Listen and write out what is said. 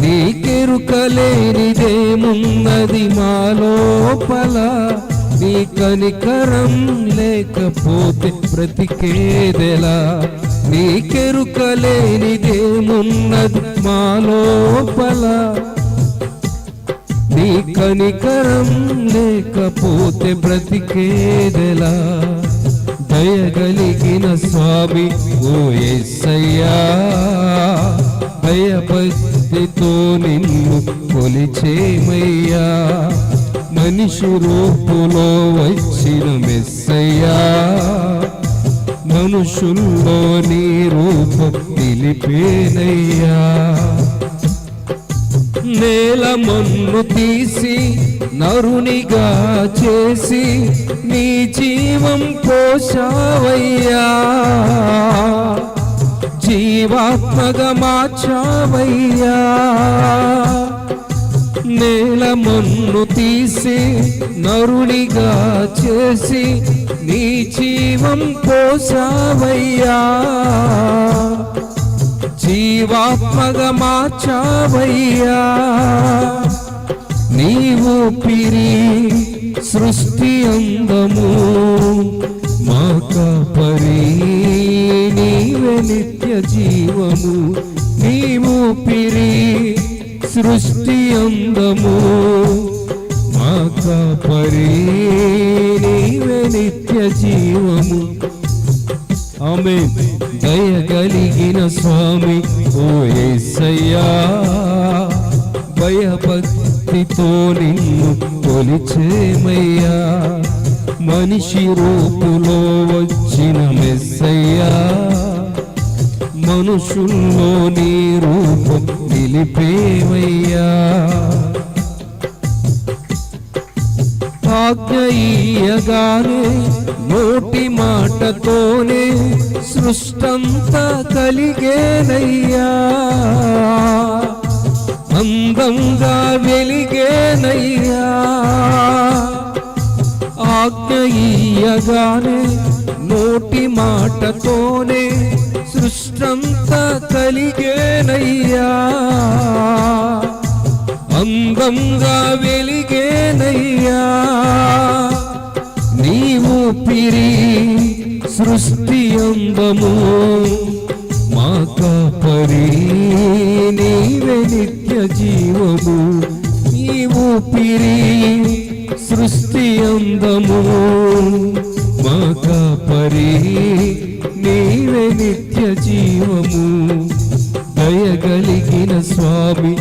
నీకెరుకలేనిదేమున్నది మా లోపల, నీ కనికరం లేకపోతే బ్రతికేదెలా. నీకెరుకలేనిదేమున్నది మా లోపల, నీ కనికరం లేకపోతే బ్రతికేదెలా. దయగలిగిన స్వామి ఓ యేసయ్యా, భయభక్తితో నిన్ను కొలిచేమయ్యా. మనిషి రూపులో వచ్చిన మెస్సయ్యా, మనుషుల్లో నీ రూపం నిలిపేనయ్యా. నేల మన్ను తీసి నరునిగా చేసి నీ జీవం పోషావయ్యా, జీవాత్మగా మార్చావయ్యా. నేల మన్ను తీసి నరునిగా చేసి నీ జీవం పోషావయ్యా, జీవాత్మగా మార్చావయ్యా. నీవు పిరి సృష్టి అందము మా కాపరి, నీవే నిత్య జీవము. నీవు పిరి సృష్టి అందము మా కాపరి, నీవే నిత్య జీవము. ఆమేన్. దయగలిగిన స్వామి ఓ యేసయ్యా, భయభక్తితో నిన్ను కొలిచేమయ్యా. మనిషి రూపులో వచ్చిన మెస్సయ్యా, మనుషుల్లో నీ రూపం నిలిపేవయ్యా. ఆజ్ఞ ఇయ్యగానే నోటి మాటతోనే సృష్టంతా కలిగేనయ్యా, అందంగా వెలిగేనయ్యా. ఆజ్ఞ ఇయ్యగానే నోటి మాటతోనే సృష్టంతా కలిగేనయ్యా, అందంగా వెలిగేనయ్యా. నీవు పిరి సృష్టి అందము మా కాపరి, నీవే నిత్య జీవము. నీవు పిరి సృష్టి అందము మా కాపరి, నీవే నిత్య జీవము. దయగలిగిన స్వామి